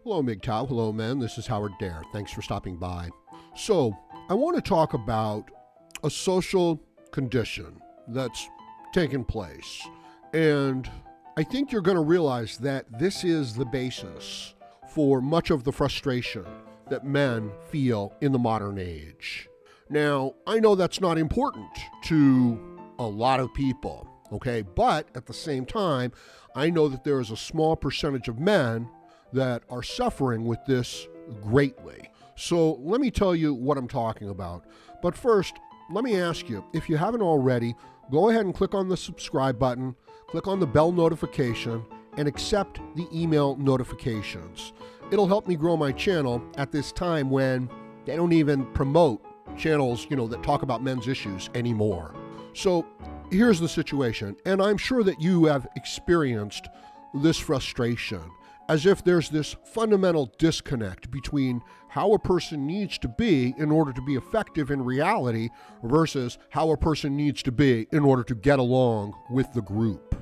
Hello, MGTOW. Hello, men. This is Howard Dare. Thanks for stopping by. So, I want to talk about a social condition that's taken place. And I think you're going to realize that this is the basis for much of the frustration that men feel in the modern age. Now, I know that's not important to a lot of people, okay? But at the same time, I know that there is a small percentage of men that are suffering with this greatly. So let me tell you what I'm talking about. But first, let me ask you, if you haven't already, go ahead and click on the subscribe button, click on the bell notification, and accept the email notifications. It'll help me grow my channel at this time when they don't even promote channels, that talk about men's issues anymore. So here's the situation, and I'm sure that you have experienced this frustration, as if there's this fundamental disconnect between how a person needs to be in order to be effective in reality versus how a person needs to be in order to get along with the group.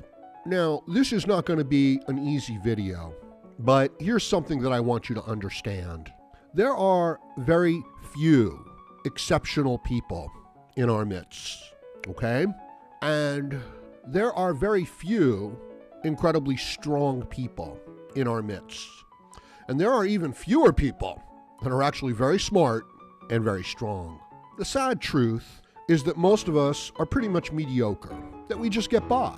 Now, this is not going to be an easy video, but here's something that I want you to understand. There are very few exceptional people in our midst, okay? And there are very few incredibly strong people in our midst. And there are even fewer people that are actually very smart and very strong. The sad truth is that most of us are pretty much mediocre, that we just get by.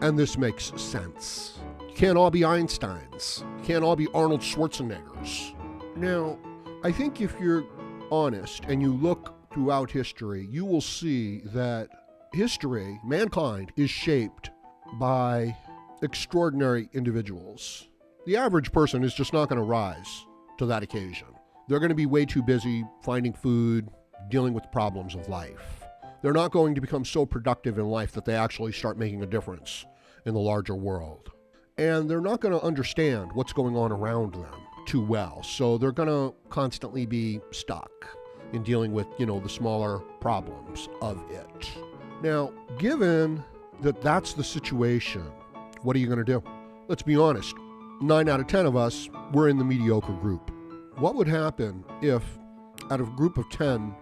And this makes sense. You can't all be Einsteins. You can't all be Arnold Schwarzeneggers. Now, I think if you're honest and you look throughout history, you will see that history, mankind, is shaped by extraordinary individuals. The average person is just not going to rise to that occasion. They're going to be way too busy finding food, dealing with the problems of life. They're not going to become so productive in life that they actually start making a difference in the larger world. And they're not going to understand what's going on around them too well. So they're going to constantly be stuck in dealing with, the smaller problems of it. Now, given that that's the situation, what are you going to do? Let's be honest. 9 out of 10 of us were in the mediocre group. What would happen if, out of a group of 10,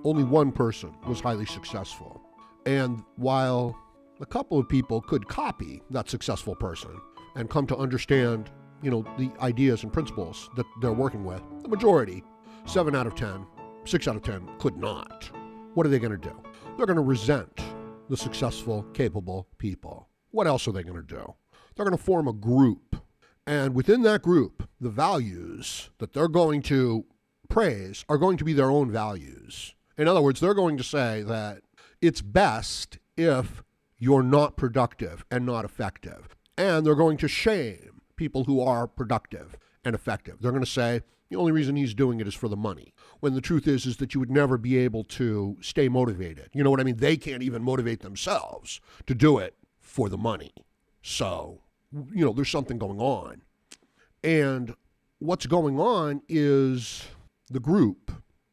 only one person was highly successful? And while a couple of people could copy that successful person and come to understand, the ideas and principles that they're working with, the majority, 7 out of 10, 6 out of 10, could not. What are they going to do? They're going to resent the successful, capable people. What else are they going to do? They're going to form a group. And within that group, the values that they're going to praise are going to be their own values. In other words, they're going to say that it's best if you're not productive and not effective. And they're going to shame people who are productive and effective. They're going to say the only reason he's doing it is for the money. When the truth is that you would never be able to stay motivated. You know what I mean? They can't even motivate themselves to do it for the money. So, there's something going on. And what's going on is the group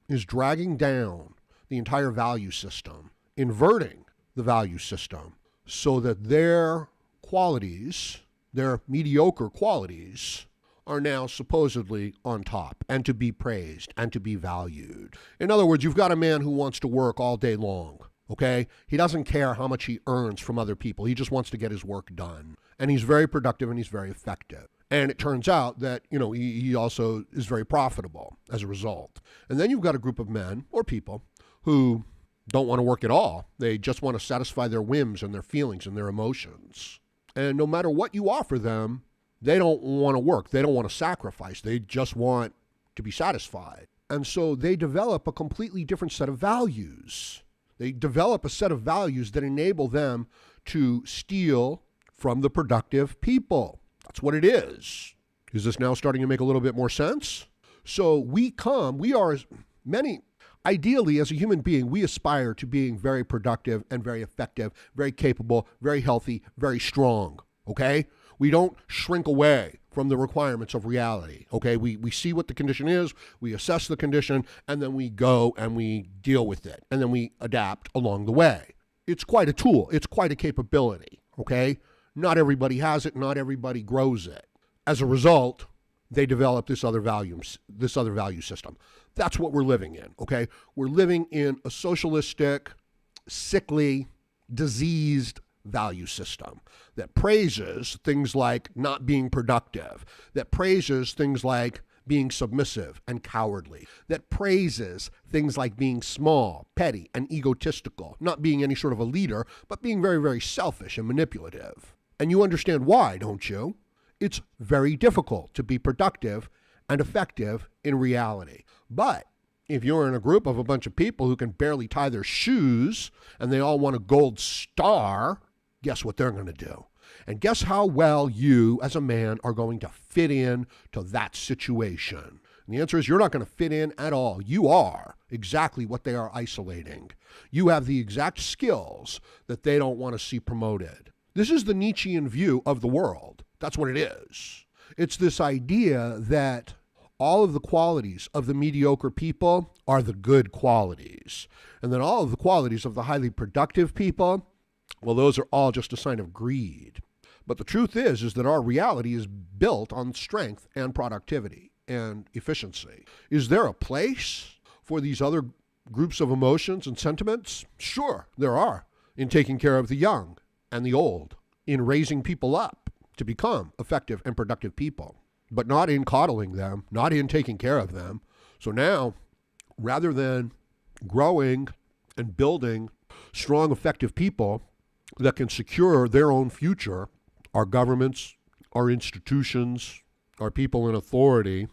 is dragging down the entire value system, inverting the value system so that their qualities, their mediocre qualities, are now supposedly on top and to be praised and to be valued. In other words, you've got a man who wants to work all day long, okay? He doesn't care how much he earns from other people. He just wants to get his work done. And he's very productive and he's very effective. And it turns out that, he also is very profitable as a result. And then you've got a group of men or people who don't want to work at all. They just want to satisfy their whims and their feelings and their emotions. And no matter what you offer them, they don't want to work. They don't want to sacrifice. They just want to be satisfied. And so they develop a completely different set of values. They develop a set of values that enable them to steal from the productive people. That's what it is. Is this now starting to make a little bit more sense? So we are many, ideally as a human being, we aspire to being very productive and very effective, very capable, very healthy, very strong, okay? We don't shrink away from the requirements of reality, okay? We see what the condition is, we assess the condition, and then we go and we deal with it, and then we adapt along the way. It's quite a tool. It's quite a capability, okay? Not everybody has it. Not everybody grows it. As a result, they develop this other value system. That's what we're living in, okay? We're living in a socialistic, sickly, diseased value system that praises things like not being productive, that praises things like being submissive and cowardly, that praises things like being small, petty, and egotistical, not being any sort of a leader, but being very, very selfish and manipulative. And you understand why, don't you? It's very difficult to be productive and effective in reality. But if you're in a group of a bunch of people who can barely tie their shoes and they all want a gold star, guess what they're going to do? And guess how well you, as a man, are going to fit in to that situation? And the answer is you're not going to fit in at all. You are exactly what they are isolating. You have the exact skills that they don't want to see promoted. This is the Nietzschean view of the world. That's what it is. It's this idea that all of the qualities of the mediocre people are the good qualities. And then all of the qualities of the highly productive people, well, those are all just a sign of greed. But the truth is that our reality is built on strength and productivity and efficiency. Is there a place for these other groups of emotions and sentiments? Sure, there are. In taking care of the young and the old, in raising people up to become effective and productive people, but not in coddling them, not in taking care of them. So now, rather than growing and building strong, effective people that can secure their own future, our governments, our institutions, our people in authority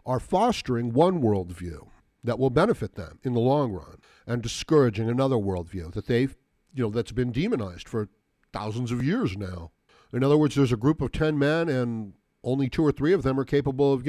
are fostering one worldview that will benefit them in the long run and discouraging another worldview that that's been demonized for thousands of years now. In other words, there's a group of 10 men and only 2 or 3 of them are capable of,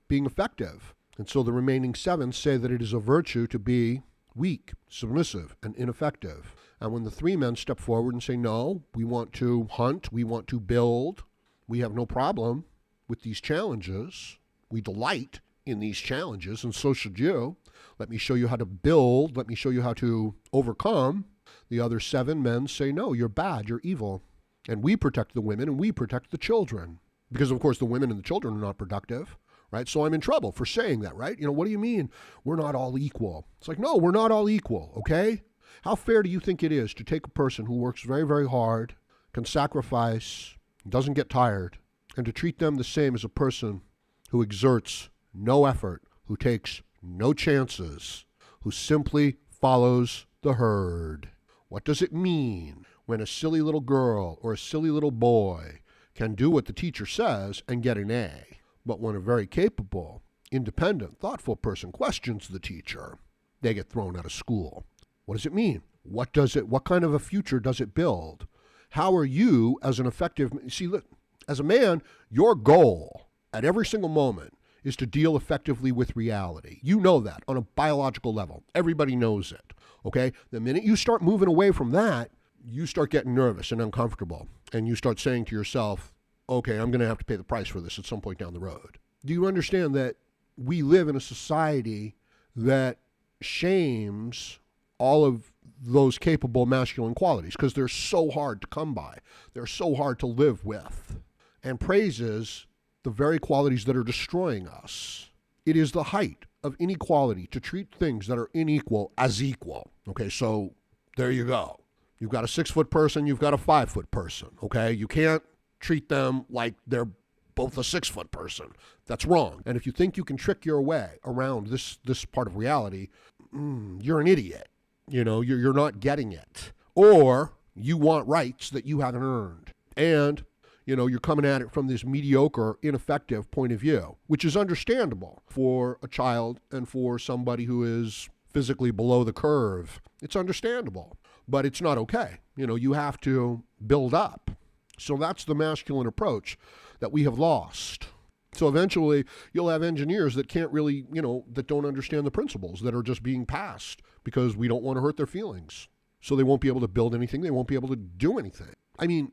being effective. And so the remaining 7 say that it is a virtue to be weak, submissive, and ineffective. And when the 3 men step forward and say, no, we want to hunt, we want to build, we have no problem with these challenges, we delight in these challenges, and so should you. Let me show you how to build, let me show you how to overcome. The other 7 men say, no, you're bad, you're evil. And we protect the women and we protect the children. Because, of course, the women and the children are not productive, right? So I'm in trouble for saying that, right? What do you mean we're not all equal? It's like, no, we're not all equal, okay? How fair do you think it is to take a person who works very, very hard, can sacrifice, doesn't get tired, and to treat them the same as a person who exerts no effort, who takes no chances, who simply follows the herd? What does it mean when a silly little girl or a silly little boy can do what the teacher says and get an A, but when a very capable, independent, thoughtful person questions the teacher, they get thrown out of school? What does it mean? What kind of a future does it build? How are you as an effective, look, as a man, your goal at every single moment is to deal effectively with reality. You know that on a biological level. Everybody knows it, okay? The minute you start moving away from that, you start getting nervous and uncomfortable, and you start saying to yourself, okay, I'm going to have to pay the price for this at some point down the road. Do you understand that we live in a society that shames all of those capable masculine qualities because they're so hard to come by, they're so hard to live with, and praises the very qualities that are destroying us? It is the height of inequality to treat things that are unequal as equal. Okay, so there you go. You've got a 6-foot person, you've got a 5-foot person, okay? You can't treat them like they're both a 6-foot person. That's wrong. And if you think you can trick your way around this part of reality, you're an idiot. You're not getting it. Or you want rights that you haven't earned. And, you're coming at it from this mediocre, ineffective point of view, which is understandable for a child and for somebody who is physically below the curve. It's understandable. But it's not okay. You have to build up. So that's the masculine approach that we have lost. So eventually you'll have engineers that can't really, that don't understand the principles that are just being passed because we don't want to hurt their feelings. So they won't be able to build anything. They won't be able to do anything. I mean,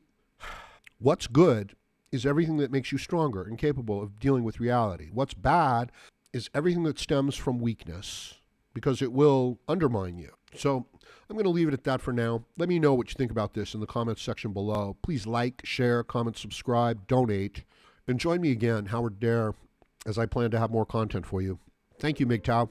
what's good is everything that makes you stronger and capable of dealing with reality. What's bad is everything that stems from weakness because it will undermine you. So I'm going to leave it at that for now. Let me know what you think about this in the comments section below. Please like, share, comment, subscribe, donate, And join me again, Howard Dare, as I plan to have more content for you. Thank you, MGTOW.